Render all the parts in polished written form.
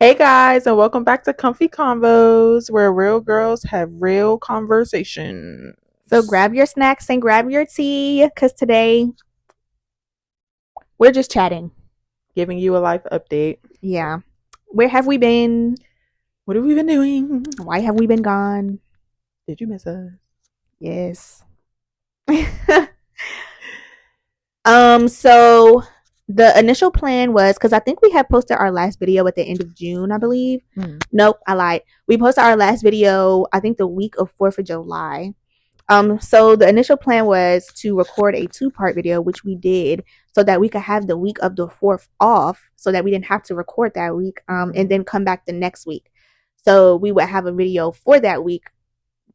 Hey guys, and welcome back to Comfy Convos, where real girls have real conversations. So grab your snacks and grab your tea, because today we're just chatting. Giving you a life update. Yeah. Where have we been? What have we been doing? Why have we been gone? Did you miss us? Yes. So the initial plan was, because I think we had posted our last video at the end of June, I believe. Nope, I lied. We posted our last video, I think the week of 4th of July. So the initial plan was to record a 2-part video, which we did, so that we could have the week of the 4th off, so that we didn't have to record that week, and then come back the next week. So we would have a video for that week,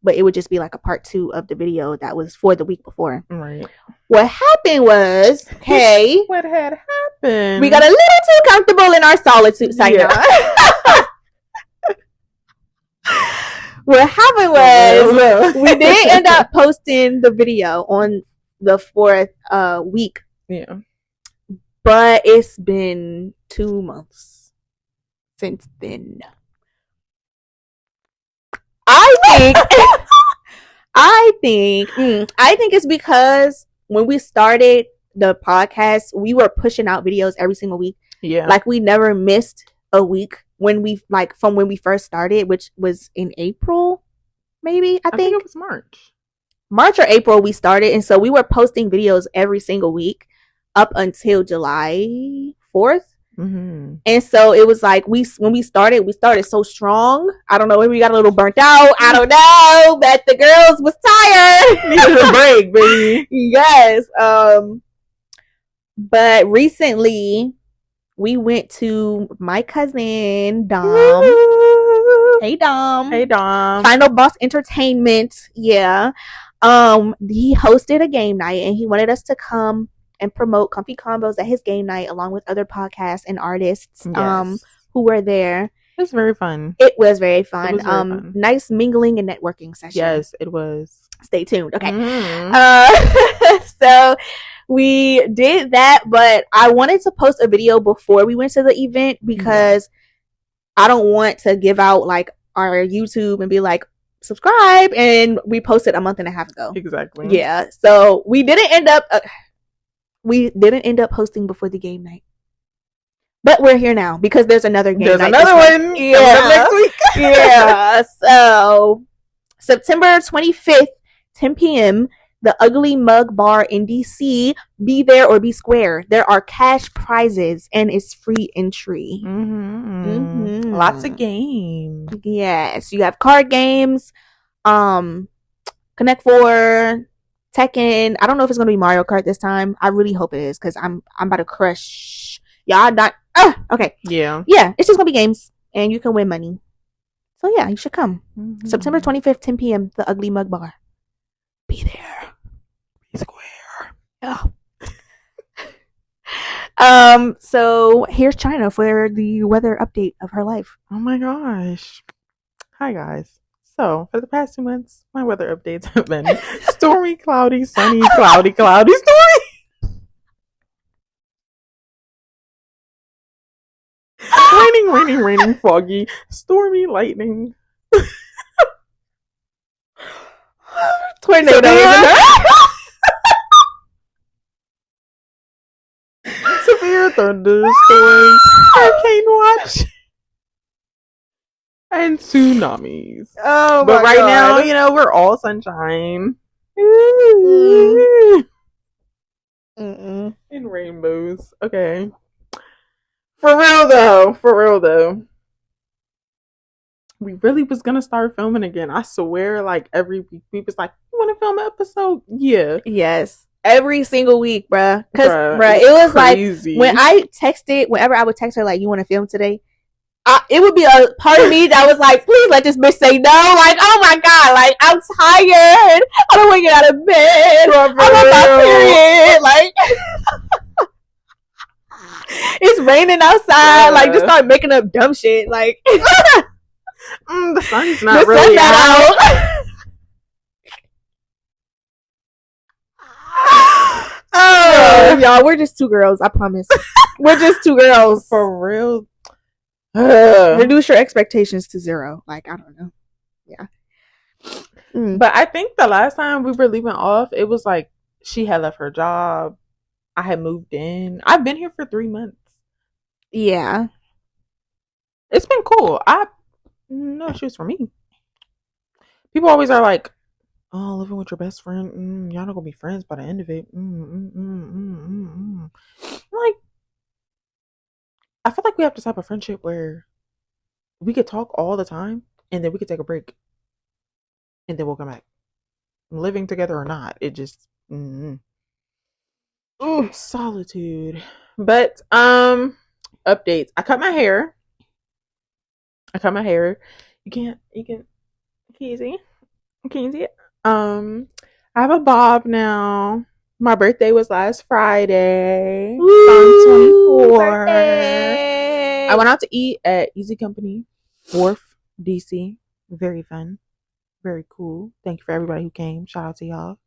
but it would just be like a part 2 of the video that was for the week before. Right. What happened was, hey, what had happened? we got a little too comfortable in our solitude. What happened was we did end up posting the video on the 4th week. Yeah. But it's been 2 months since then. I think it's because when we started the podcast, we were pushing out videos every single week. Yeah. Like we never missed a week from when we first started, which was in April, maybe. I think it was March or April we started, and so we were posting videos every single week up until July 4th. Mm-hmm. And so it was like when we started so strong. I don't know, maybe we got a little burnt out. I don't know, but the girls was tired. Needed a break, baby. Yes. But recently we went to my cousin Dom. Hey Dom. Final Boss Entertainment. Yeah. He hosted a game night, and he wanted us to come and promote Comfy Convos at his game night, along with other podcasts and artists who were there. It was very fun. It was very fun. Nice mingling and networking session. Yes, it was. Stay tuned. Okay. So we did that, but I wanted to post a video before we went to the event, because I don't want to give out like our YouTube and be like, subscribe, and we posted a month and a half ago. Exactly. Yeah. So we didn't end up hosting before the game night, but we're here now because there's another game night. There's another one. Yeah. Next week. Yeah. So September 25th, 10 p.m., the Ugly Mug Bar in DC. Be there or be square. There are cash prizes, and it's free entry. Lots of games. Yes, you have card games, Connect 4, Tekken. I don't know if it's gonna be Mario Kart this time. I really hope it is, because I'm about to crush. Y'all not okay. Yeah. It's just gonna be games, and you can win money. So yeah, you should come. September 25th, 10 p.m. The Ugly Mug Bar. Be there. Be square. Yeah. So here's China for the weather update of her life. Oh my gosh. Hi guys. So for the past 2 months, my weather updates have been stormy, cloudy, sunny, cloudy, stormy. Raining, foggy, stormy, lightning. Tornadoes. Severe thunderstorms, hurricane watch, and tsunamis. Oh, but right God. Now, we're all sunshine. And rainbows. Okay. For real though. We really was gonna start filming again. I swear, like every week, we was like, "You want to film an episode?" Yeah. Yes. Every single week, bruh. Because, bruh, it was crazy. Like, whenever I would text her, like, you want to film today? It would be a part of me that was like, please let this bitch say no. Like, oh my God, like, I'm tired. I don't want to get out of bed. I'm on my period. Like, it's raining outside. Like, just start making up dumb shit. Like, the sun's not really out. Y'all, we're just two girls. I promise. We're just two girls. For real. Reduce your expectations to 0. Like, I don't know. Yeah. But I think the last time we were leaving off, it was like she had left her job. I had moved in. I've been here for 3 months. Yeah. It's been cool. No issues for me. People always are like, oh, living with your best friend, y'all not gonna be friends by the end of it. Like, I feel like we have this type of friendship where we could talk all the time and then we could take a break and then we'll come back. Living together or not, it just solitude. But updates. I cut my hair. You can you see? Can you see it? I have a bob now. My birthday was last Friday. Woo, I'm 24. birthday. I went out to eat at Easy Company, Wharf, DC. Very fun. Very cool. Thank you for everybody who came. Shout out to y'all.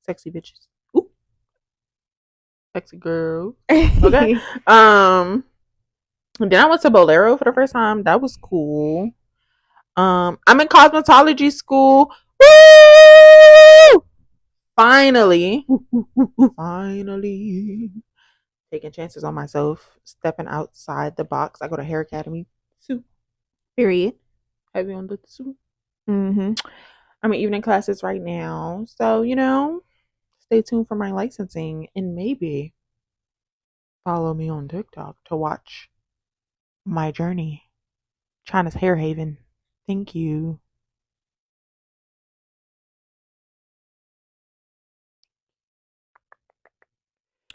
Sexy bitches. Ooh. Sexy girl. Okay. Then I went to Bolero for the first time. That was cool. I'm in cosmetology school. Woo! Finally taking chances on myself, stepping outside the box. I go to Hair Academy too. Period. Heavy on the two. I'm in evening classes right now, so stay tuned for my licensing and maybe follow me on TikTok to watch my journey. China's Hair Haven. Thank you.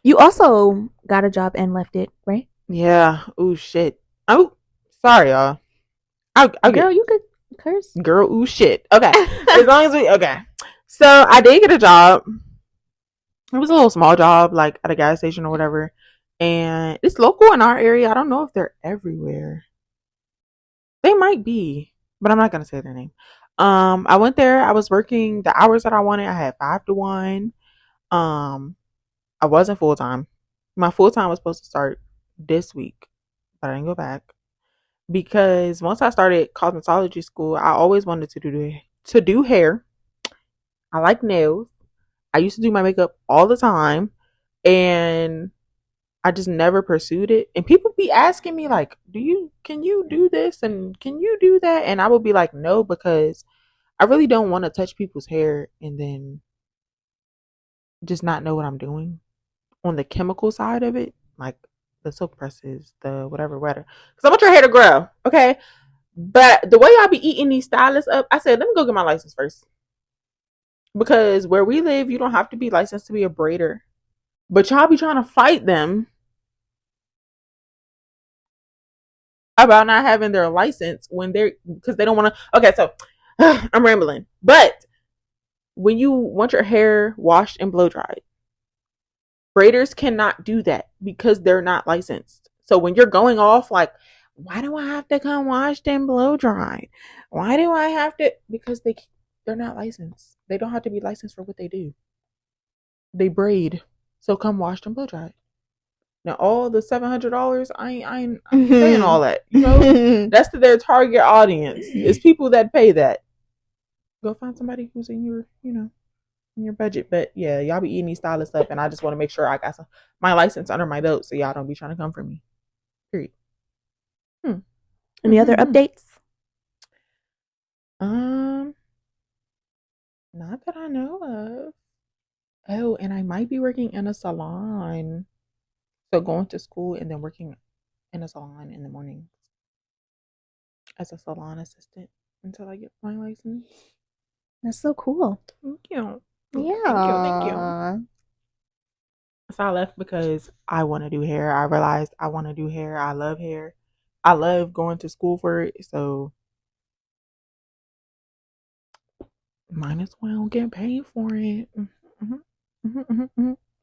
You also got a job and left it, right? Yeah. Oh shit. Oh, sorry, y'all. Girl, you could curse. Girl, ooh shit. Okay. As long as okay. So I did get a job. It was a little small job, like at a gas station or whatever. And it's local in our area. I don't know if they're everywhere. They might be, but I'm not gonna say their name. I went there. I was working the hours that I wanted. I had 5 to 1. I wasn't full time. My full time was supposed to start this week, but I didn't go back because once I started cosmetology school, I always wanted to do hair. I like nails. I used to do my makeup all the time, and I just never pursued it. And people be asking me like, can you do this and can you do that? And I would be like, no, because I really don't want to touch people's hair and then just not know what I'm doing on the chemical side of it, like the silk presses, the whatever. Because I want your hair to grow, okay? But the way y'all be eating these stylists up, I said, let me go get my license first. Because where we live, you don't have to be licensed to be a braider. But y'all be trying to fight them about not having their license because they don't want to. Okay, so I'm rambling. But when you want your hair washed and blow dried, braiders cannot do that because they're not licensed. So when you're going off like, why do I have to come washed and blow dried? Why do I have to? Because they're not licensed. They don't have to be licensed for what they do. They braid. So come washed and blow dried. Now all the $700, I ain't saying all that. That's to their target audience. It's people that pay that. Go find somebody who's in your, in your budget. But yeah, y'all be eating these stylists up, and I just want to make sure I got my license under my belt, so y'all don't be trying to come for me. Period. Any other updates? Not that I know of. Oh, and I might be working in a salon. So going to school and then working in a salon in the mornings as a salon assistant until I get my license. That's so cool. Thank you. Yeah. Thank you. So I left because I want to do hair. I realized I want to do hair. I love hair. I love going to school for it. So might as well get paid for it.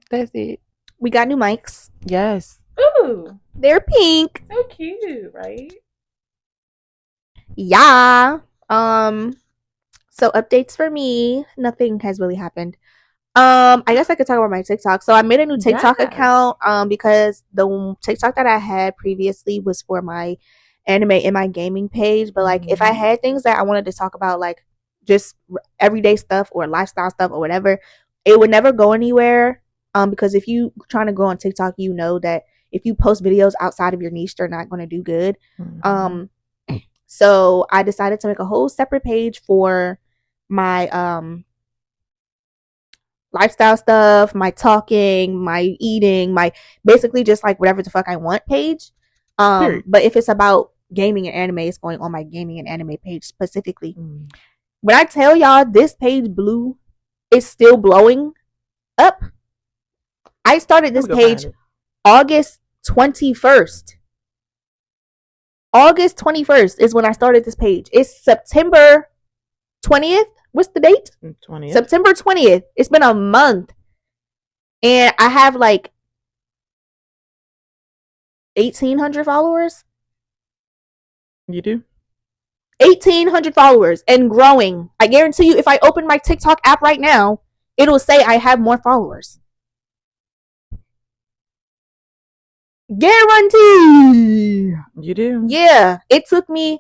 That's it. We got new mics. Yes. Ooh, they're pink. So cute, right? Yeah. So updates for me. Nothing has really happened. I guess I could talk about my TikTok. So I made a new TikTok account because the TikTok that I had previously was for my anime in my gaming page, but like if I had things that I wanted to talk about, like just everyday stuff or lifestyle stuff or whatever, it would never go anywhere. Because if you trying to grow on TikTok, you know that if you post videos outside of your niche, they're not going to do good. So I decided to make a whole separate page for my lifestyle stuff, my talking, my eating, my basically just like whatever the fuck I want page. But if it's about gaming and anime, it's going on my gaming and anime page specifically. When I tell y'all this page blew, it's still blowing up. I started this page August 21st. August 21st is when I started this page. It's September 20th. What's the date? 20th. September 20th. It's been a month. And I have like 1,800 followers. You do? 1,800 followers and growing. I guarantee you, if I open my TikTok app right now, it'll say I have more followers. Guarantee. You do? Yeah. It took me.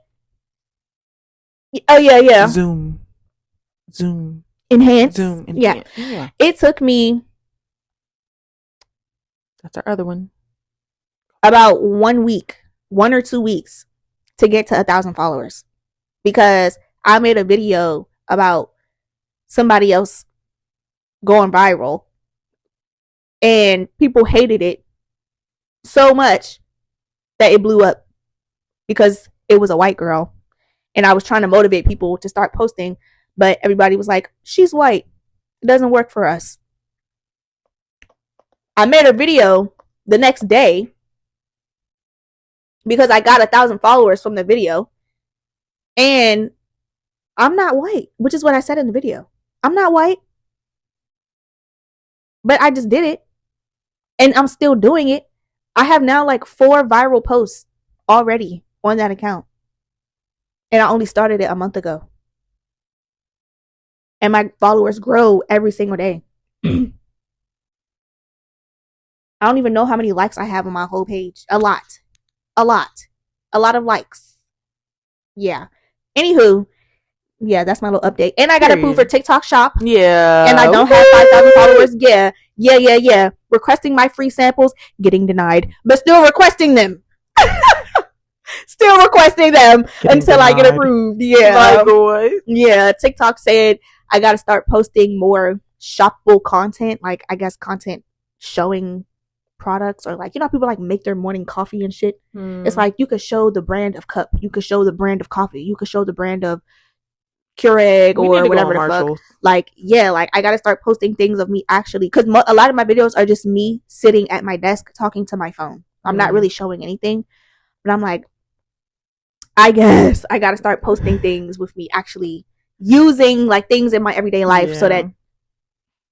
Oh, yeah. Zoom. Enhance. Zoom. Yeah. It took me. That's our other one. About 1 week, 1 or 2 weeks to get to 1,000 followers. Because I made a video about somebody else going viral. And people hated it so much that it blew up because it was a white girl, and I was trying to motivate people to start posting, but everybody was like, she's white, it doesn't work for us. I made a video the next day because I got 1,000 followers from the video, and I'm not white, which is what I said in the video. I'm not white, but I just did it, and I'm still doing it. I have now like 4 viral posts already on that account. And I only started it a month ago. And my followers grow every single day. I don't even know how many likes I have on my whole page. A lot of likes. Yeah. Anywho, yeah, that's my little update. And I got approved for TikTok Shop. Yeah. And I don't have 5,000 followers. Yeah. Requesting my free samples, getting denied, but still requesting them. Getting until denied. I get approved. Yeah. Yeah. TikTok said I got to start posting more shoppable content, like I guess content showing products, or like, you know, people like make their morning coffee and shit. It's like you could show the brand of cup, you could show the brand of coffee, you could show the brand of Keurig or whatever the fuck. Like, yeah, like I gotta start posting things of me actually, because a lot of my videos are just me sitting at my desk talking to my phone. I'm not really showing anything, but I'm like, I guess I gotta start posting things with me actually using like things in my everyday life, so that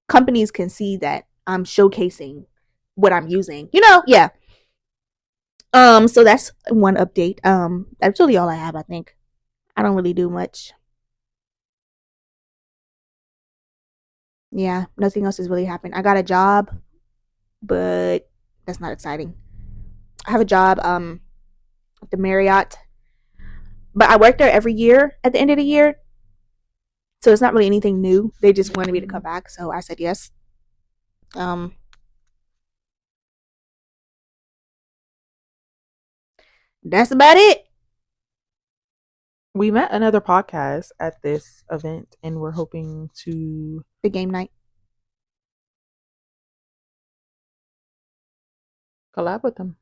companies can see that I'm showcasing what I'm using, you know. Yeah. So that's one update. That's really all I have. I think I don't really do much. Yeah, nothing else has really happened. I got a job, but that's not exciting. I have a job at the Marriott, but I work there every year at the end of the year, so it's not really anything new. They just wanted me to come back, so I said yes. That's about it. We met another podcast at this event, and we're hoping to... The game night. Collab with them.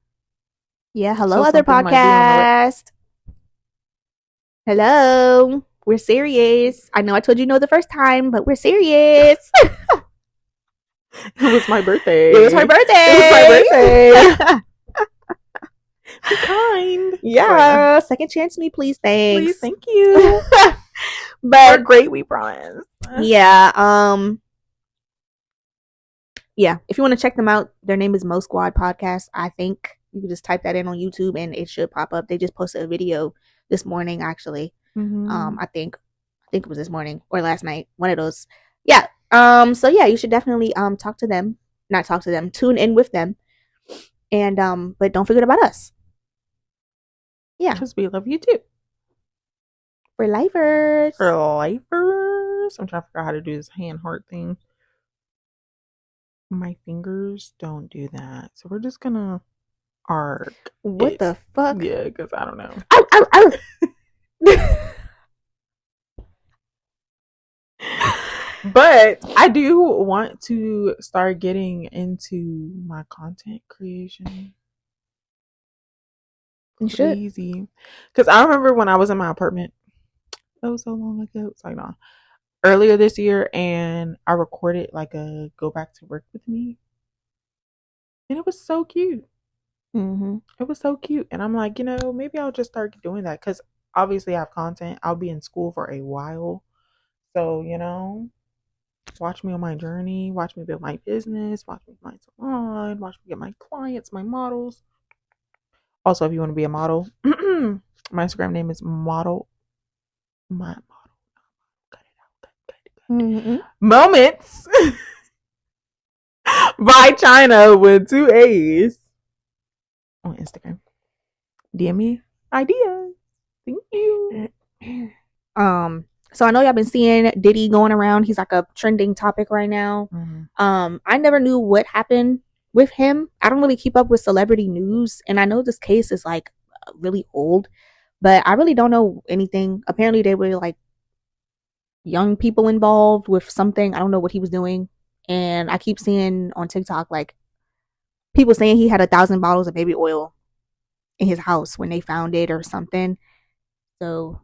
Yeah, hello, other podcast. Hello. We're serious. I know I told you no the first time, but we're serious. It was my birthday. It was her birthday. Be kind. Yeah. Second chance me, please. Thanks. Please, thank you. But we're great, we promise. Yeah. Yeah. If you want to check them out, their name is Mo Squad Podcast. I think you can just type that in on YouTube and it should pop up. They just posted a video this morning, actually. I think it was this morning or last night. One of those. Yeah. So yeah, you should definitely tune in with them. And but don't forget about us. Yeah. Because we love you too. For lifers. For lifers. I'm trying to figure out how to do this hand heart thing. My fingers don't do that. So we're just gonna arc. What the fuck? Yeah, because I don't know. But I do want to start getting into my content creation. Crazy. Because I remember when I was in my apartment, that was so long ago. It's like, nah. Earlier this year, and I recorded like a go back to work with me. And it was so cute. It was so cute. And I'm like, maybe I'll just start doing that. Because obviously I have content. I'll be in school for a while. So, watch me on my journey. Watch me build my business. Watch me my salon. Watch me get my clients, my models. Also, if you want to be a model, my Instagram name is model. My model. Cut it out. Moments by China with 2 A's on Instagram. DM me ideas. Thank you. So I know y'all been seeing Diddy going around. He's like a trending topic right now. I never knew what happened with him. I don't really keep up with celebrity news, and I know this case is like really old, but I really don't know anything. Apparently they were like young people involved with something. I don't know what he was doing, and I keep seeing on TikTok like people saying he had 1,000 bottles of baby oil in his house when they found it or something. So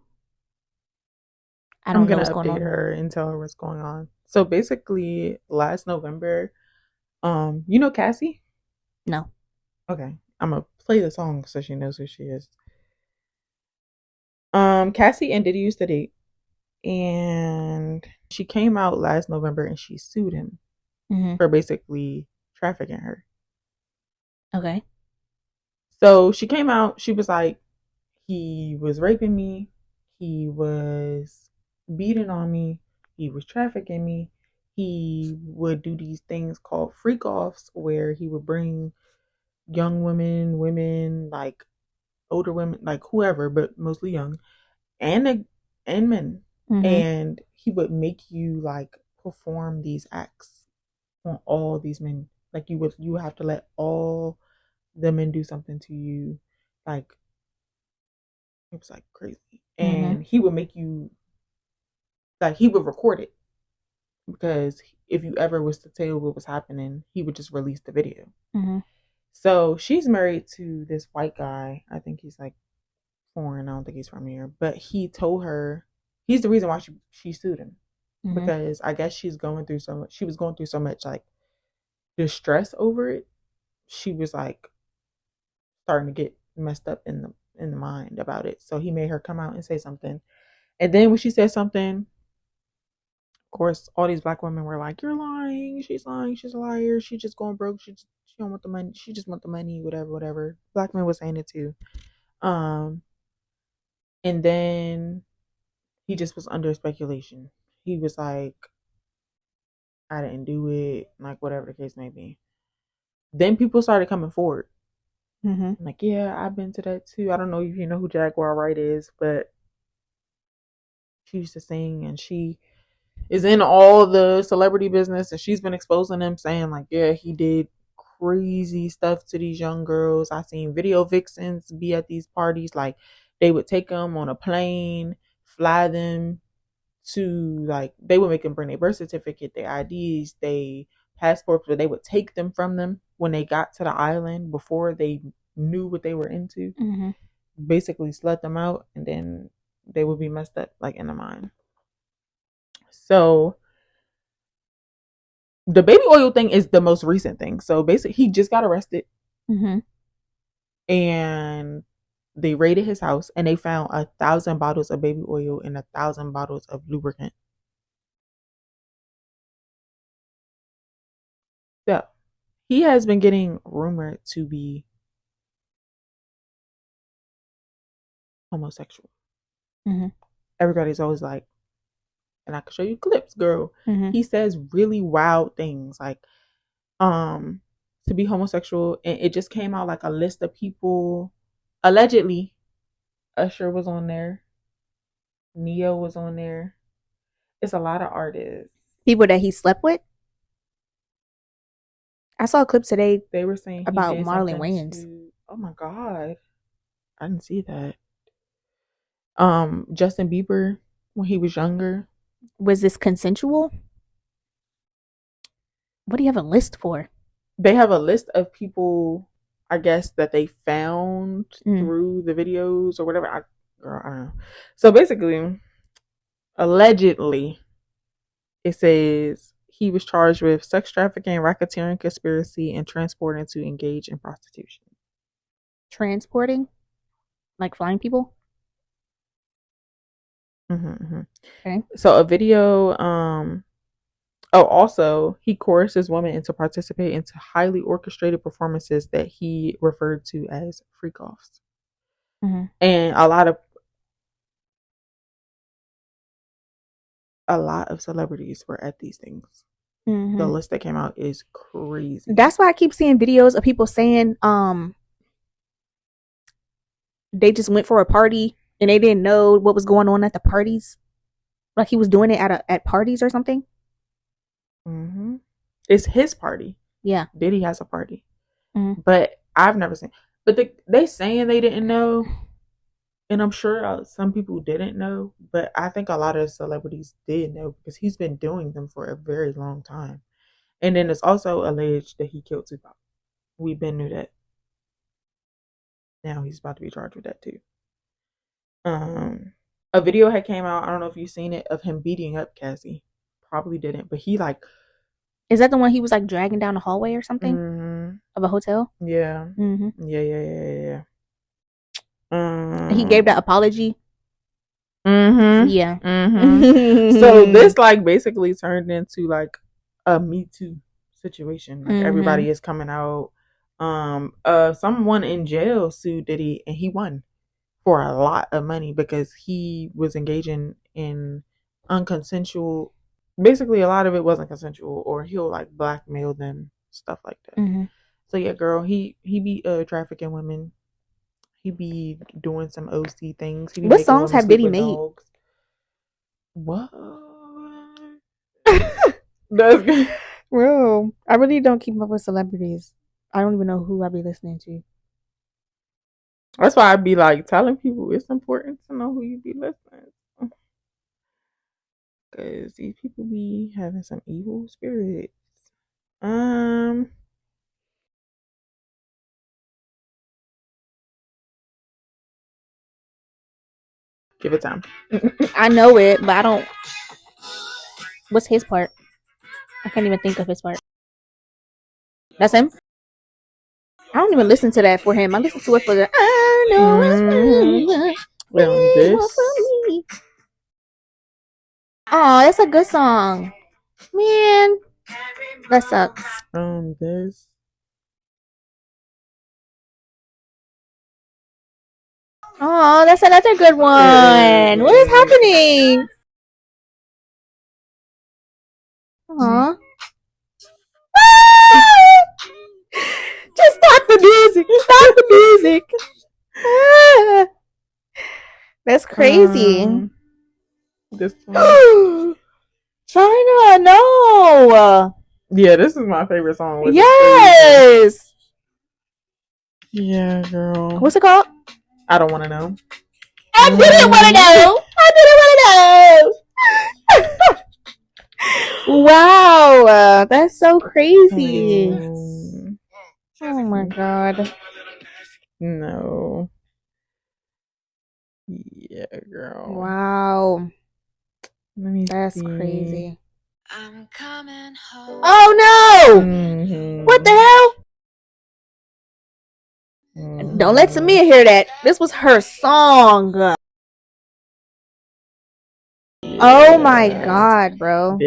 I don't know what's going on. I'm gonna update her and tell her what's going on. So basically, last November, you know Cassie? No. Okay, I'm gonna play the song so she knows who she is. Cassie and Diddy used to date, and she came out last November and she sued him for basically trafficking her. Okay. So she came out. She was like, he was raping me. He was beating on me. He was trafficking me. He would do these things called freak offs where he would bring young women, like older women, like whoever, but mostly young, and men. And he would make you like perform these acts on all these men. Like you would have to let all the men do something to you. Like it was like crazy. And he would make you, like, he would record it, because if you ever was to tell what was happening, he would just release the video. So she's married to this white guy. I think he's like foreign. I don't think he's from here. But he told her, he's the reason why she sued him. Because I guess she was going through so much like distress over it. She was like starting to get messed up in the mind about it. So he made her come out and say something. And then when she said something, of course, all these black women were like, "You're lying. She's lying. She's a liar. She just going broke. She don't want the money. She just want the money. Whatever." Black men was saying it too. And then he just was under speculation. He was like, "I didn't do it." Like whatever the case may be. Then people started coming forward. Like, yeah, I've been to that too. I don't know if you know who Jaguar Wright is, but she used to sing, and she is in all the celebrity business, and she's been exposing them, saying like, yeah, he did crazy stuff to these young girls. I seen video vixens be at these parties. Like they would take them on a plane, fly them to, like, they would make them bring their birth certificate, their IDs, their passports, but they would take them from them when they got to the island before they knew what they were into. Basically slut them out, and then they would be messed up like in the mind. So the baby oil thing is the most recent thing. So basically he just got arrested, and they raided his house, and they found 1,000 bottles of baby oil and 1,000 bottles of lubricant. So he has been getting rumored to be homosexual. Everybody's always like, and I can show you clips, girl. He says really wild things like to be homosexual, and it just came out like a list of people allegedly Usher was on there. Neo was on there. It's a lot of artists. People that he slept with. I saw a clip today. They were saying about Marlon Wayans. Oh my god, I didn't see that. Justin Bieber when he was younger. Was this consensual? What do you have a list for? They have a list of people, I guess, that they found through the videos or whatever. I don't know. So basically, allegedly, it says he was charged with sex trafficking, racketeering, conspiracy, and transporting to engage in prostitution. Transporting? Like flying people? Okay. So a video, also he coerces women into participate into highly orchestrated performances that he referred to as freak-offs. And a lot of celebrities were at these things. The list that came out is crazy. That's why I keep seeing videos of people saying they just went for a party and they didn't know what was going on at the parties. Like he was doing it at parties or something. It's his party. Yeah. Diddy has a party. But I've never seen. But they saying they didn't know. And I'm sure some people didn't know. But I think a lot of celebrities did know because he's been doing them for a very long time. And then it's also alleged that he killed Tupac. We've been knew that. Now he's about to be charged with that too. A video had came out, I don't know if you've seen it, of him beating up Cassie. Probably didn't, but he like... Is that the one he was like dragging down the hallway or something? Of a hotel? Yeah. Yeah. He gave that apology? Yeah. So this like basically turned into like a Me Too situation. Like everybody is coming out. Someone in jail sued Diddy and he won for a lot of money because he was engaging in unconsensual. Basically, a lot of it wasn't consensual, or he'll like blackmail them, stuff like that. So yeah, girl, he be trafficking women. He be doing some OC things. He be what songs have Diddy made? Dogs. What? That's good. Bro, I really don't keep up with celebrities. I don't even know who I be listening to. That's why I be like telling people it's important to know who you be listening to. Because these people be having some evil spirits. Give it time. I know it, but I don't. What's his part? I can't even think of his part. That's him? I don't even listen to that for him. I listen to it for the I know it's this. Oh, that's a good song. Man, that sucks. This. Oh, that's another good one. What is happening? Aww. Just stop the music. Stop the music. That's crazy. This one. China, no. Yeah, this is my favorite song. Yes. Yeah, girl. What's it called? I don't want to know. I didn't want to know. Wow, that's so crazy. Oh my god. No. Yeah, girl. Wow. That's crazy. I'm coming home. Oh no! What the hell? Don't let Samia hear that. This was her song. Oh my god, bro.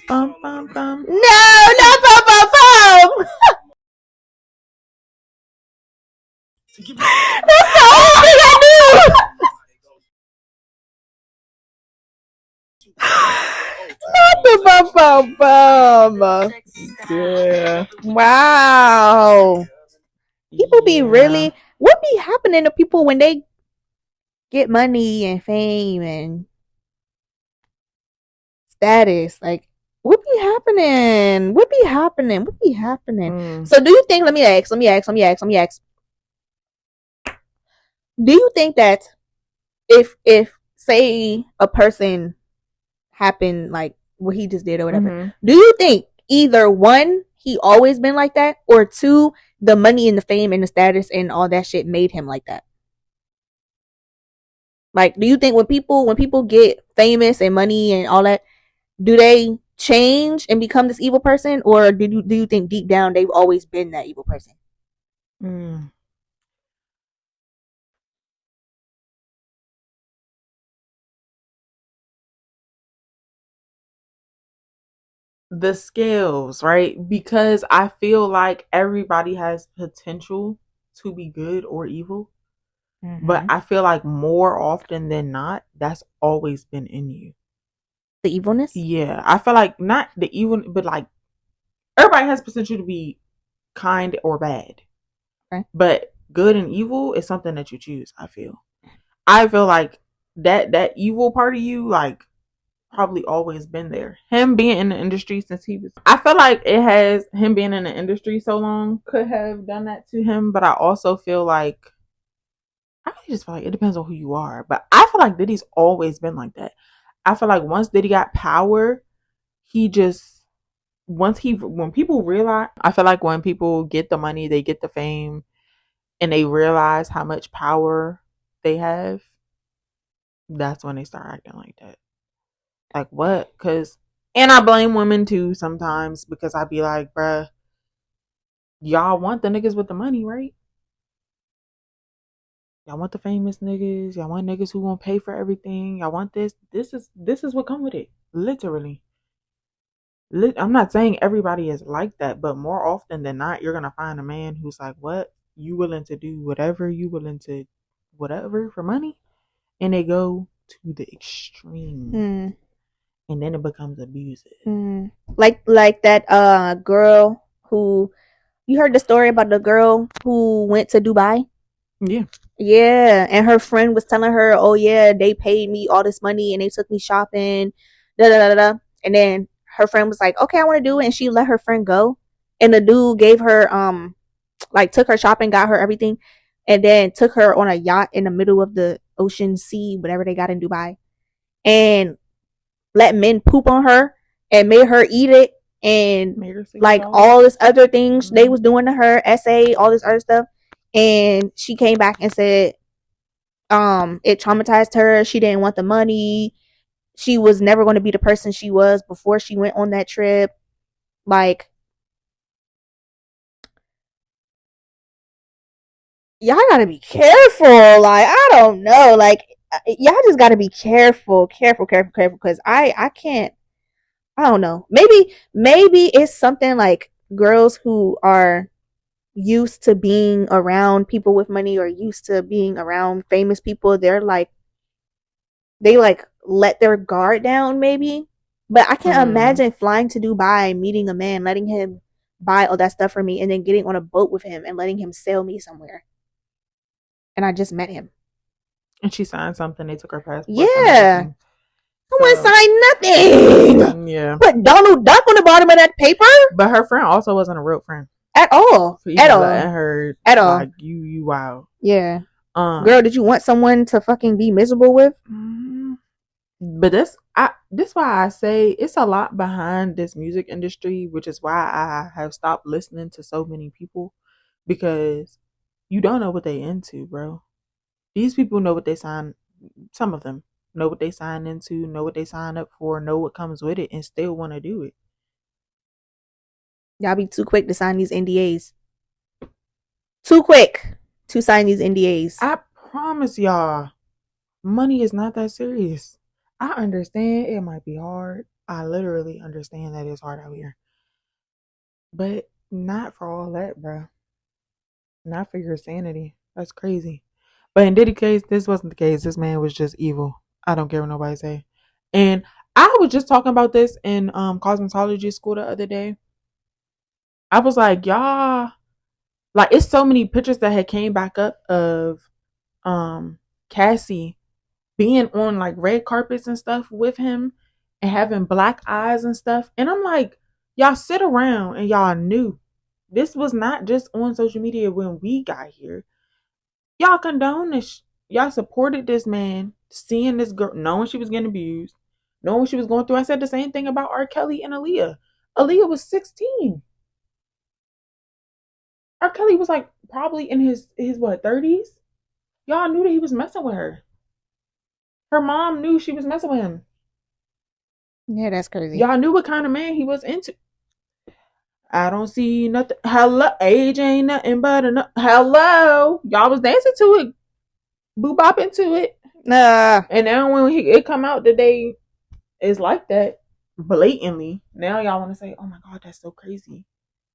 Bum, bum, bum. No, not bum bum bum. That's the only thing I knew. Not the bum bum bum. Yeah. Wow. People be Yeah. what be happening to people when they get money and fame and status? Like, what be happening? What be happening? What be happening? So do you think, let me ask. Do you think that if say a person happened like what he just did or whatever, do you think either one, he always been like that, or two, the money and the fame and the status and all that shit made him like that? Like, do you think when people get famous and money and all that, do they change and become this evil person, or do you think deep down they've always been that evil person? The scales, right? Because I feel like everybody has potential to be good or evil. But I feel like more often than not, that's always been in you. The evilness? Yeah. I feel like not the evil, but like everybody has potential to be kind or bad. Okay. But good and evil is something that you choose, I feel like that evil part of you, like, probably always been there. Him being in the industry since he was, I feel like it has, him being in the industry so long could have done that to him. But I also feel like, I really just feel like it depends on who you are. But I feel like Diddy's always been like that. I feel like once Diddy got power, he just, when people realize, I feel like when people get the money, they get the fame, and they realize how much power they have, that's when they start acting like that. Like, what? And I blame women too sometimes, because I be like, bruh, y'all want the niggas with the money, right? Y'all want the famous niggas. Y'all want niggas who won't pay for everything. Y'all want this. This is what come with it. Literally. I'm not saying everybody is like that, but more often than not, you're gonna find a man who's like, what? You willing to do whatever, you willing to whatever for money? And they go to the extreme. And then it becomes abusive. Like that girl who, you heard the story about the girl who went to Dubai? Yeah, and her friend was telling her, oh yeah, they paid me all this money and they took me shopping, da da da da. And then her friend was like, okay, I want to do it, and she let her friend go. And the dude gave her like took her shopping, got her everything, and then took her on a yacht in the middle of the ocean, sea, whatever they got in Dubai, and let men poop on her and made her eat it, and like all this other things they was doing to her, SA, all this other stuff. And she came back and said it traumatized her. She didn't want the money. She was never going to be the person she was before she went on that trip. Like, y'all gotta be careful. Like, I don't know. Like, y'all just gotta be careful, because I can't. I don't know. Maybe it's something like girls who are used to being around people with money or used to being around famous people. They're like, they like let their guard down, maybe. But I can't imagine flying to Dubai, meeting a man, letting him buy all that stuff for me, and then getting on a boat with him and letting him sail me somewhere. And I just met him. And she signed something. They took her passport. Yeah. Someone signed nothing. Yeah. Put Donald Duck on the bottom of that paper. But her friend also wasn't a real friend. At all. At all. Her, at all. Like, you wow. Yeah. Girl, did you want someone to fucking be miserable with? But this why I say it's a lot behind this music industry, which is why I have stopped listening to so many people, because you don't know what they into, bro. These people know what they sign. Some of them know what they sign into, know what they sign up for, know what comes with it, and still want to do it. Y'all be too quick to sign these NDAs. Too quick to sign these NDAs. I promise y'all, money is not that serious. I understand it might be hard. I literally understand that it's hard out here. But not for all that, bro. Not for your sanity. That's crazy. But in Diddy's case, this wasn't the case. This man was just evil. I don't care what nobody say. And I was just talking about this in cosmetology school the other day. I was like, y'all, Like, it's so many pictures that had came back up of Cassie being on like red carpets and stuff with him and having black eyes and stuff. And I'm like, y'all sit around and y'all knew this was not just on social media when we got here. Y'all condone this. Y'all supported this man, seeing this girl, knowing she was getting abused, knowing what she was going through. I said the same thing about R. Kelly and Aaliyah. Aaliyah was 16. R. Kelly was like probably in his what, 30s? Y'all knew that he was messing with her. Her mom knew she was messing with him. Yeah, that's crazy. Y'all knew what kind of man he was into. I don't see nothing. Hello, age ain't nothing but enough. Hello, y'all was dancing to it, boo bopping to it. And now when it come out today, it's like that blatantly. Now y'all want to say, "Oh my God, that's so crazy."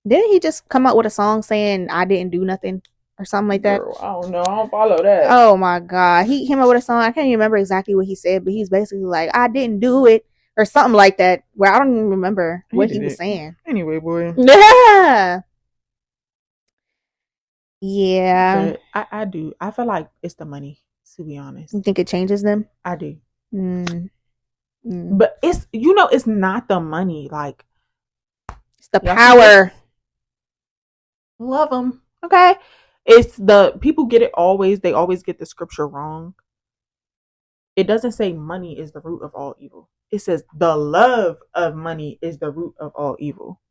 Didn't he just come out with a song saying "I didn't do nothing" or something like that? Girl, I don't know. I don't follow that. Oh my God, he came out with a song. I can't even remember exactly what he said, but he's basically like, "I didn't do it" or something like that. Where I don't even remember what he was saying. Anyway, boy. Yeah. Yeah. But I do. I feel like it's the money, to be honest. You think it changes them? I do. Mm. But it's, it's not the money. Like, it's the power. Love them. Okay. It's the people get it always. They always get the scripture wrong. It doesn't say money is the root of all evil. It says the love of money is the root of all evil.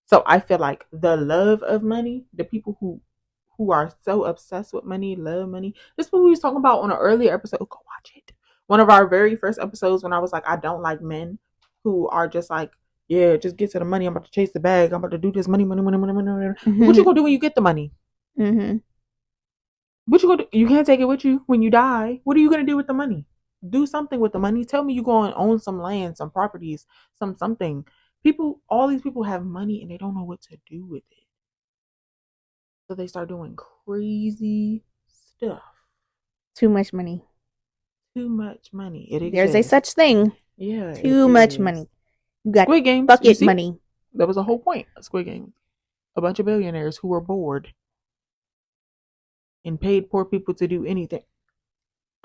So I feel like the love of money, the people who are so obsessed with money, love money. This is what we was talking about on an earlier episode. Go watch it. One of our very first episodes when I was like, I don't like men who are just like, yeah, just get to the money. I'm about to chase the bag. I'm about to do this money. Mm-hmm. What you gonna do when you get the money? Mm-hmm. What you gonna do? You can't take it with you when you die. What are you gonna do with the money? Do something with the money. Tell me you go and own some land, some properties, something. All these people have money and they don't know what to do with it. So they start doing crazy stuff. Too much money. Too much money. There's a such thing. Yeah. Too much money. You got Squid Games. Bucket money. That was the whole point of Squid Games. A bunch of billionaires who were bored and paid poor people to do anything.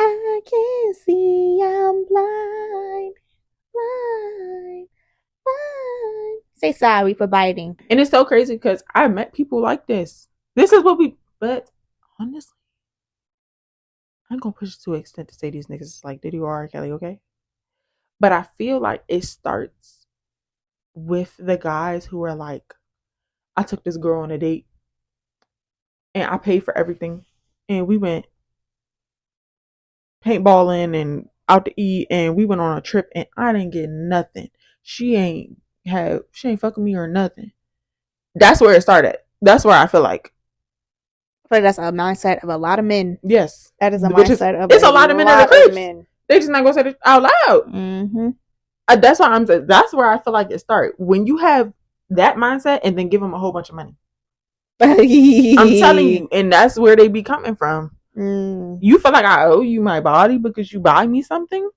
I can't see. I'm blind. Say sorry for biting. And it's so crazy because I met people like this. This is what but honestly, I'm going to push it to an extent to say these niggas is like Diddy or R. Kelly, okay? But I feel like it starts with the guys who are like, I took this girl on a date and I paid for everything. And we went paintballing and out to eat and we went on a trip and I didn't get nothing. She ain't fucking me or nothing. That's where it started. That's where I feel like. But that's a mindset of a lot of men. Yes. That is a mindset of a lot of men in the cribs. They just not gonna say it out loud. Mm-hmm. That's why I'm saying. That's where I feel like it starts. When you have that mindset and then give them a whole bunch of money. I'm telling you, and that's where they be coming from. You feel like I owe you my body because you buy me something?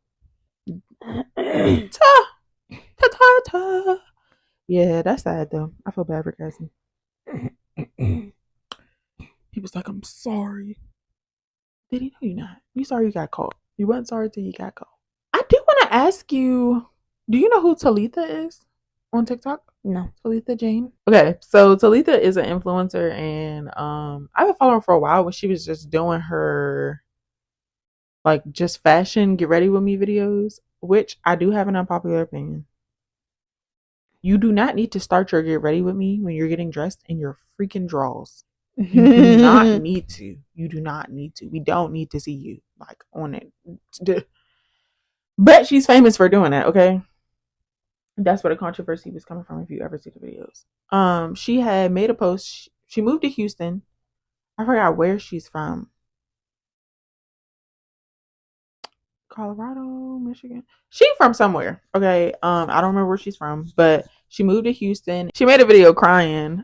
Yeah, that's sad though. I feel bad for Cassie. He was like, I'm sorry. Did he? No, you're not. You sorry you got caught. You weren't sorry till you got caught. I do want to ask you, do you know who Talitha is on TikTok? No. Talitha Jane? Okay, so Talitha is an influencer and I've been following her for a while when she was just doing her like just fashion get ready with me videos, which I do have an unpopular opinion. You do not need to start your get ready with me when you're getting dressed in your freaking drawers. You do not need to. You do not need to. We don't need to see you like on it. But she's famous for doing that, okay? That's where the controversy was coming from if you ever see the videos. She had made a post. She moved to Houston. I forgot where she's from. Colorado, Michigan. She's from somewhere, okay? I don't remember where she's from, but she moved to Houston. She made a video crying,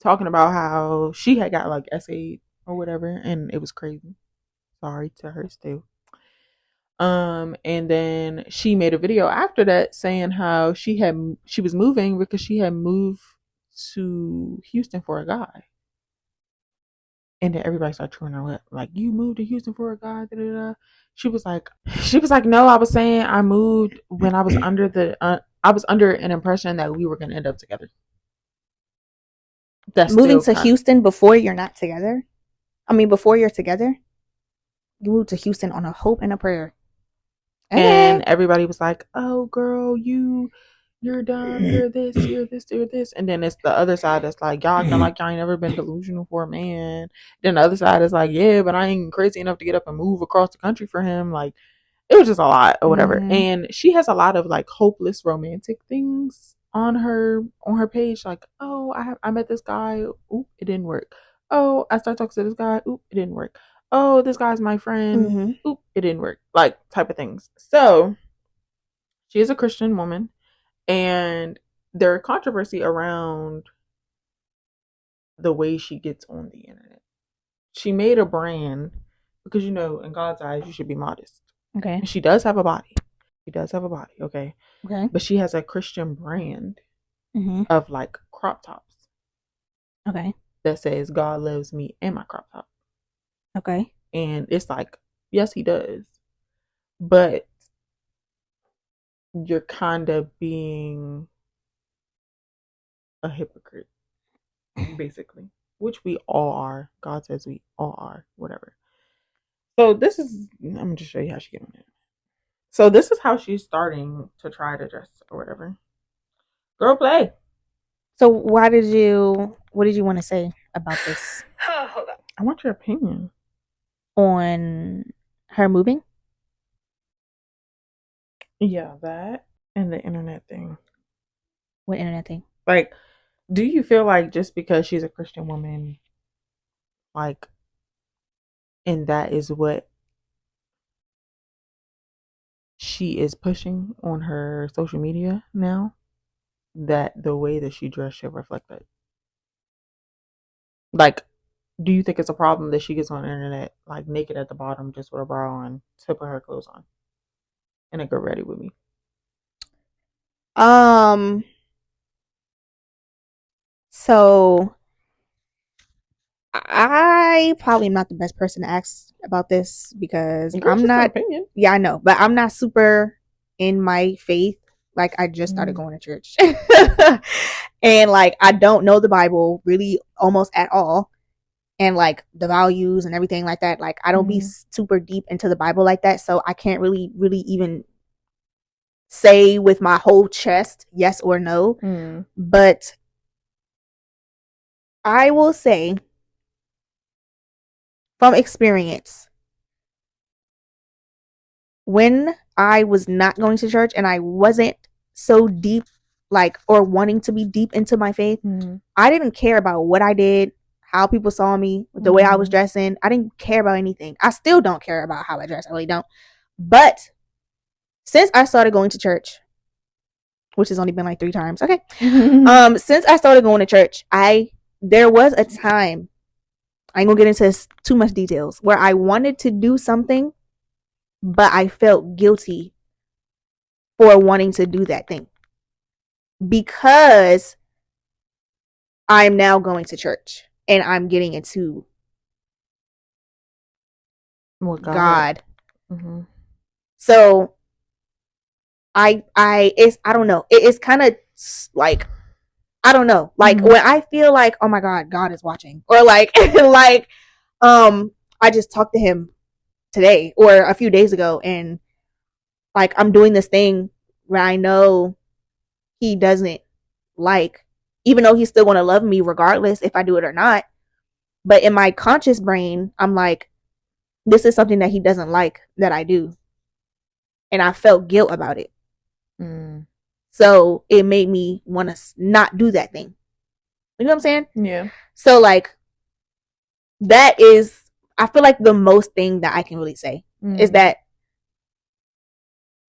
talking about how she had got like essayed or whatever, and it was crazy. Sorry to her still. And then she made a video after that saying how she was moving because she had moved to Houston for a guy. And then everybody started chewing her up, like, you moved to Houston for a guy, da, da, da. She was like, no, I was saying I moved when I was under an impression that we were gonna end up together. That's moving to Houston before you're not together. I mean, before you're together, you moved to Houston on a hope and a prayer. And everybody was like, oh girl, you're dumb, you're this, you're this, you're this. And then it's the other side that's like, y'all acting like y'all ain't never been delusional for a man. Then the other side is like, yeah, but I ain't crazy enough to get up and move across the country for him. Like, it was just a lot or whatever. And she has a lot of like hopeless romantic things on her page. Like, oh, I met this guy. Oop, it didn't work. Oh, I started talking to this guy. Oop, it didn't work. Oh, this guy's my friend. Oop, it didn't work. Like, type of things. So she is a Christian woman. And there's controversy around the way she gets on the internet. She made a brand because, in God's eyes, you should be modest. Okay. And she does have a body. Okay. Okay. But she has a Christian brand of like crop tops. Okay. That says God loves me and my crop top. Okay. And it's like, yes, he does. But you're kind of being a hypocrite, basically, which we all are. God says we all are, whatever. So I'm going to show you how she get on it. So this is how she's starting to try to dress or whatever. Girl, play. So what did you want to say about this? Hold on. I want your opinion. On her moving? Yeah, that and the internet thing. What internet thing? Like, do you feel like just because she's a Christian woman, like, and that is what she is pushing on her social media now, that the way that she dressed should reflect that? Like, do you think it's a problem that she gets on the internet like naked at the bottom, just with a bra on, to put her clothes on, and then go ready with me? So I probably am not the best person to ask about this because I'm not. Opinion. Yeah, I know, but I'm not super in my faith. Like, I just started going to church, and like I don't know the Bible really almost at all, and like the values and everything like that. Like, I don't be super deep into the Bible like that, so I can't really even say with my whole chest yes or no. But I will say, from experience, when I was not going to church and I wasn't so deep, like, or wanting to be deep into my faith, I didn't care about what I did, how people saw me, the way I was dressing. I didn't care about anything. I still don't care about how I dress. I really don't. But since I started going to church, which has only been like 3 times, okay. Since I started going to church, there was a time, I ain't gonna get into too much details, where I wanted to do something, but I felt guilty for wanting to do that thing because I'm now going to church and I'm getting into God. So I don't know. It's kind of like, I don't know. Like, when I feel like, oh my God, God is watching, or like, I just talked to him today or a few days ago, and like, I'm doing this thing where I know he doesn't like, even though he's still going to love me regardless if I do it or not. But in my conscious brain, I'm like, this is something that he doesn't like that I do. And I felt guilt about it. So it made me want to not do that thing. You know what I'm saying? Yeah. So like, that is, I feel like the most thing that I can really say is that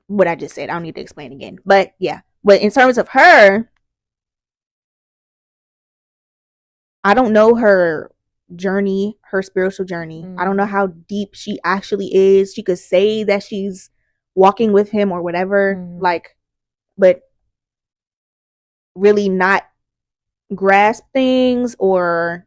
what I just said. I don't need to explain again. But yeah. But in terms of her, I don't know her journey, her spiritual journey. I don't know how deep she actually is. She could say that she's walking with him or whatever, like, but really not grasp things, or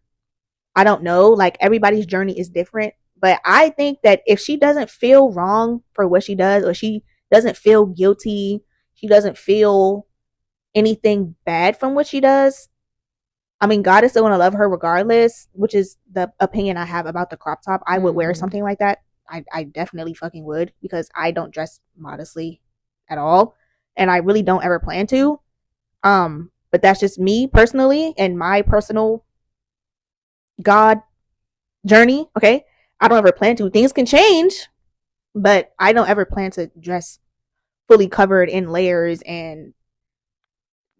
I don't know, like everybody's journey is different. But I think that if she doesn't feel wrong for what she does, or she doesn't feel guilty, she doesn't feel anything bad from what she does, I mean, God is still going to love her regardless, which is the opinion I have about the crop top. I would wear something like that. I definitely fucking would, because I don't dress modestly at all. And I really don't ever plan to. But that's just me personally and my personal God journey. Okay. I don't ever plan to. Things can change, but I don't ever plan to dress fully covered in layers, and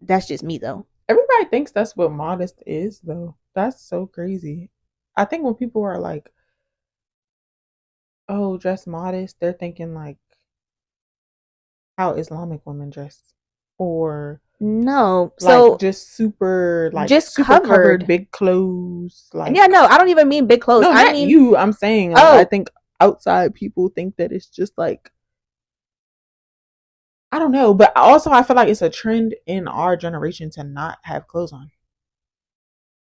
that's just me though. Everybody thinks that's what modest is, though. That's so crazy. I think when people are like, oh, dress modest, they're thinking like how Islamic women dress. Or no, like so just super like just super covered big clothes. Like, yeah, no, I don't even mean big clothes. no, I not mean you. I'm saying like, I think outside people think that it's just like, I don't know, but also I feel like it's a trend in our generation to not have clothes on.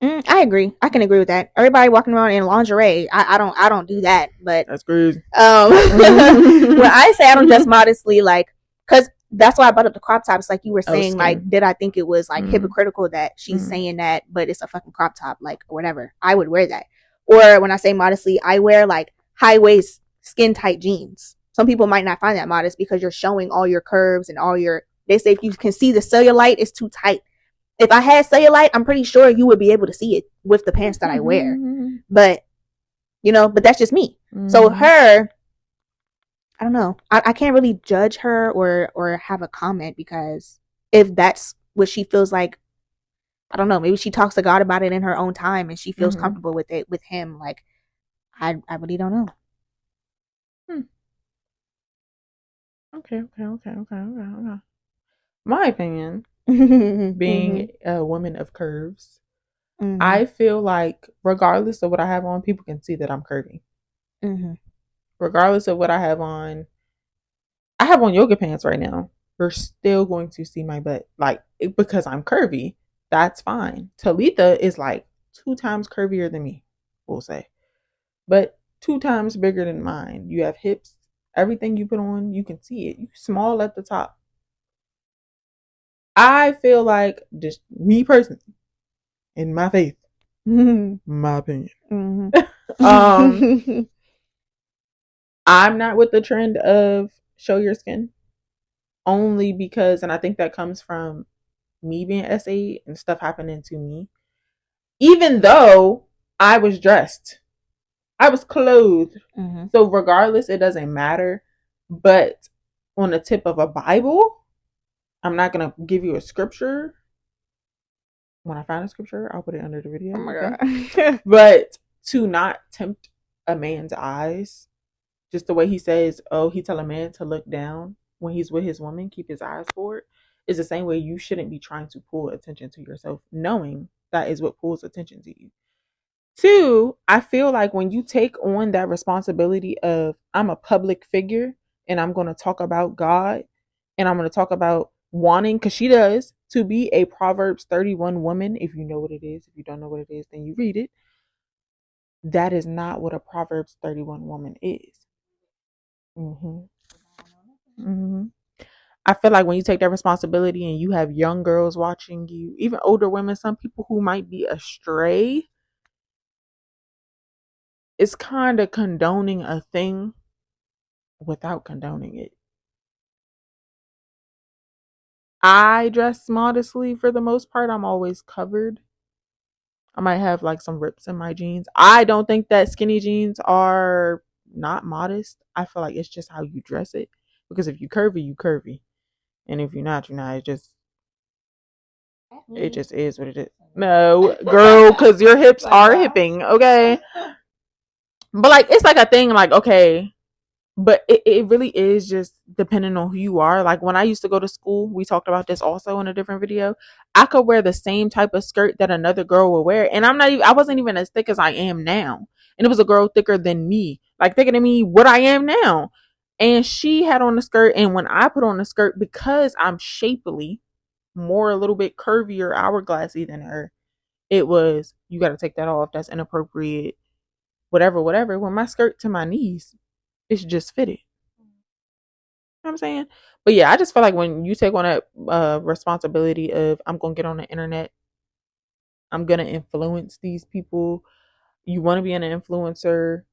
I agree. I can agree with that. Everybody walking around in lingerie. I don't do that. But that's crazy. When I say I don't dress modestly, like, because that's why I brought up the crop tops. Like you were saying, like, did I think it was like hypocritical that she's saying that, but it's a fucking crop top, like, or whatever. I would wear that. Or when I say modestly, I wear like high waist, skin tight jeans. Some people might not find that modest because you're showing all your curves and all your. They say if you can see the cellulite, it's too tight. If I had cellulite, I'm pretty sure you would be able to see it with the pants that I wear. But, but that's just me. So her, I don't know. I can't really judge her or have a comment, because if that's what she feels like, I don't know, maybe she talks to God about it in her own time and she feels comfortable with it, with him. Like, I really don't know. Okay. My opinion, being a woman of curves, I feel like regardless of what I have on, people can see that I'm curvy. Regardless of what I have on yoga pants right now. You're still going to see my butt, like, because I'm curvy. That's fine. Talitha is like 2 times curvier than me, we'll say, but 2 times bigger than mine. You have hips. Everything you put on, you can see it. You small at the top. I feel like, just me personally, in my faith, my opinion, I'm not with the trend of show your skin, only because, and I think that comes from me being SA and stuff happening to me. Even though I was dressed, I was clothed. So regardless, it doesn't matter. But on the tip of a Bible, I'm not going to give you a scripture. When I find a scripture, I'll put it under the video. Oh my God. But to not tempt a man's eyes, just the way he says, oh, he tell a man to look down when he's with his woman, keep his eyes forward, is the same way you shouldn't be trying to pull attention to yourself, knowing that is what pulls attention to you. 2, I feel like when you take on that responsibility of, I'm a public figure and I'm going to talk about God and I'm going to talk about wanting, because she does, to be a Proverbs 31 woman. If you know what it is, if you don't know what it is, then you read it. That is not what a Proverbs 31 woman is. I feel like when you take that responsibility and you have young girls watching you, even older women, some people who might be astray, it's kind of condoning a thing without condoning it. I dress modestly for the most part. I'm always covered. I might have like some rips in my jeans. I don't think that skinny jeans are not modest. I feel like it's just how you dress it. Because if you curvy, you curvy. And if you're not, you're not. It just is what it is. No, girl, because your hips are hipping, okay? But like, it's like a thing, like, okay, but it really is just depending on who you are. Like when I used to go to school, we talked about this also in a different video. I could wear the same type of skirt that another girl would wear, and I wasn't even as thick as I am now. And it was a girl thicker than me, like thicker than me, what I am now. And she had on the skirt, and when I put on the skirt, because I'm shapely, more a little bit curvier, hourglassy than her, it was, you got to take that off. That's inappropriate. Whatever. When my skirt to my knees, it's just fitted. You know what I'm saying? But yeah, I just feel like when you take on that responsibility of, I'm going to get on the internet, I'm going to influence these people. You want to be an influencer.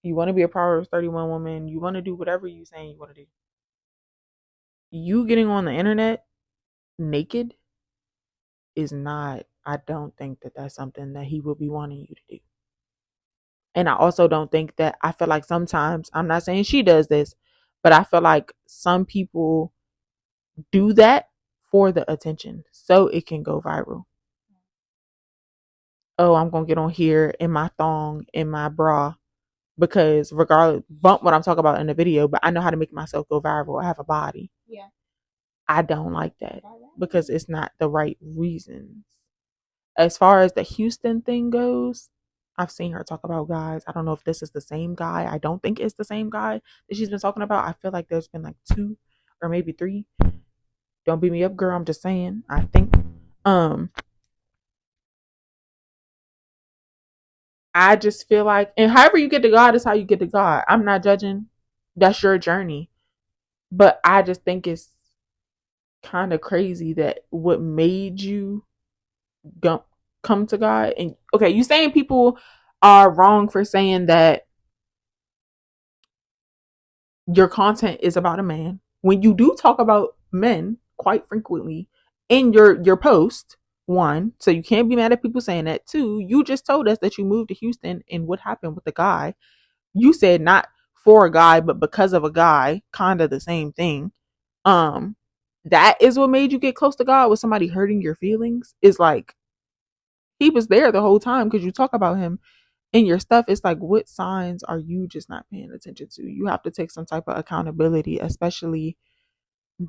You want to be a Proverbs 31 woman. You want to do whatever you saying you want to do. You getting on the internet naked is not, I don't think that that's something that he will be wanting you to do. And I also don't think that, I feel like sometimes, I'm not saying she does this, but I feel like some people do that for the attention so it can go viral. Oh, I'm going to get on here in my thong, in my bra, because regardless, bump what I'm talking about in the video, but I know how to make myself go viral. I have a body. Yeah. I don't like that because it's not the right reasons. As far as the Houston thing goes, I've seen her talk about guys. I don't know if this is the same guy. I don't think it's the same guy that she's been talking about. I feel like there's been like 2 or maybe 3. Don't beat me up, girl. I'm just saying. I think. I just feel like, and however you get to God is how you get to God. I'm not judging. That's your journey. But I just think it's kind of crazy that what made you come to God. And okay, you saying people are wrong for saying that your content is about a man when you do talk about men quite frequently in your post. 1, so you can't be mad at people saying that. 2, you just told us that you moved to Houston and what happened with the guy. You said not for a guy but because of a guy, kind of the same thing. That is what made you get close to God, with somebody hurting your feelings. Is like, he was there the whole time because you talk about him in your stuff. It's like, what signs are you just not paying attention to? You have to take some type of accountability, especially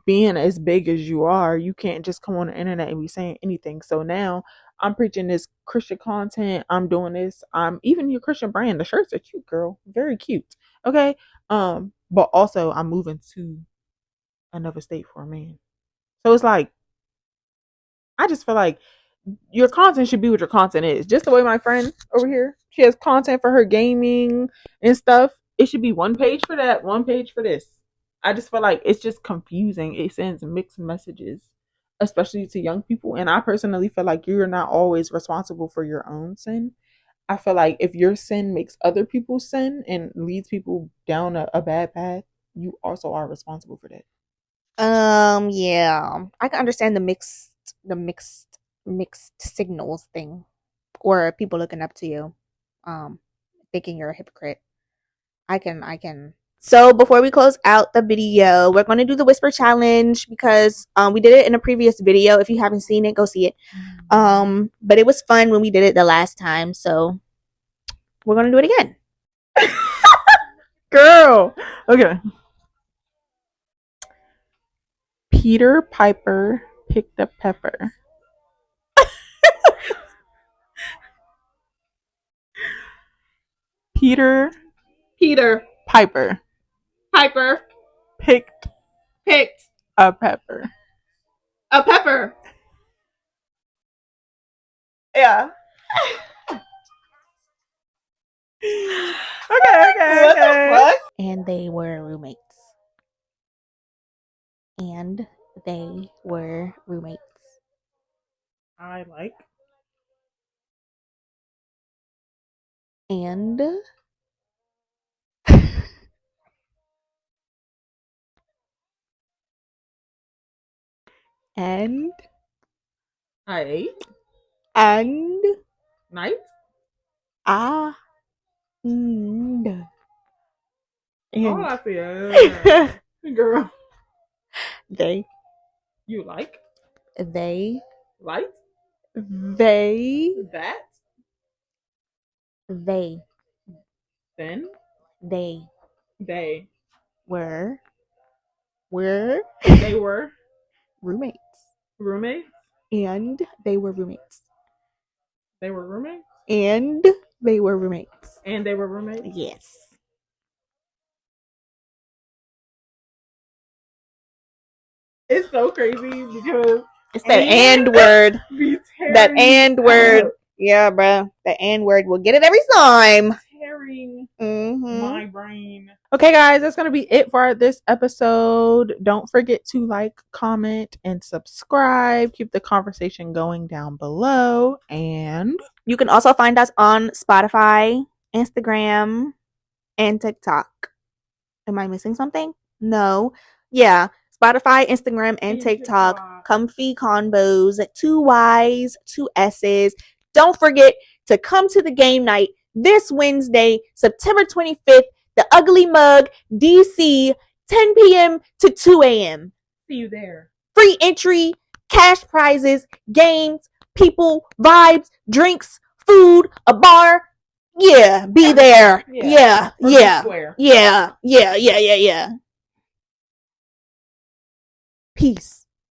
being as big as you are. You can't just come on the internet and be saying anything. So now I'm preaching this Christian content. I'm doing this. Even your Christian brand. The shirts are cute, girl. Very cute. Okay. But also I'm moving to another state for a man. So it's like, I just feel like your content should be what your content is. Just the way my friend over here, she has content for her gaming and stuff. It should be one page for that, one page for this. I just feel like it's just confusing. It sends mixed messages, especially to young people. And I personally feel like you're not always responsible for your own sin. I feel like if your sin makes other people sin and leads people down a bad path, you also are responsible for that. Yeah, I can understand the mixed signals thing, or people looking up to you, thinking you're a hypocrite. I can. So before we close out the video, we're going to do the whisper challenge because we did it in a previous video. If you haven't seen it, go see it. But it was fun when we did it the last time, so we're going to do it again. Girl. Okay. Peter Piper picked a pepper. Peter Piper picked a pepper. A pepper. Yeah. Okay. What the fuck? And they were roommates. I like. And I ate. And Night. And All I see, girl. They. You like. They. Light. They. That. They. Then. They. They. Were. They were. Roommates. And they were roommates. They were roommates. And they were roommates. Yes. It's so crazy because it's that and word. That and word. Yeah, bruh. The N word will get it every time. Tearing Mm-hmm. my brain. Okay, guys, that's gonna be it for this episode. Don't forget to like, comment, and subscribe. Keep the conversation going down below. And you can also find us on Spotify, Instagram, and TikTok. Am I missing something? No. Yeah. Spotify, Instagram, and TikTok. Comfy Convos. 2 Y's, 2 S's. Don't forget to come to the game night this Wednesday, September 25th. The Ugly Mug, DC, 10 p.m. to 2 a.m. See you there. Free entry, cash prizes, games, people, vibes, drinks, food, a bar. Yeah, be there. Yeah. Peace.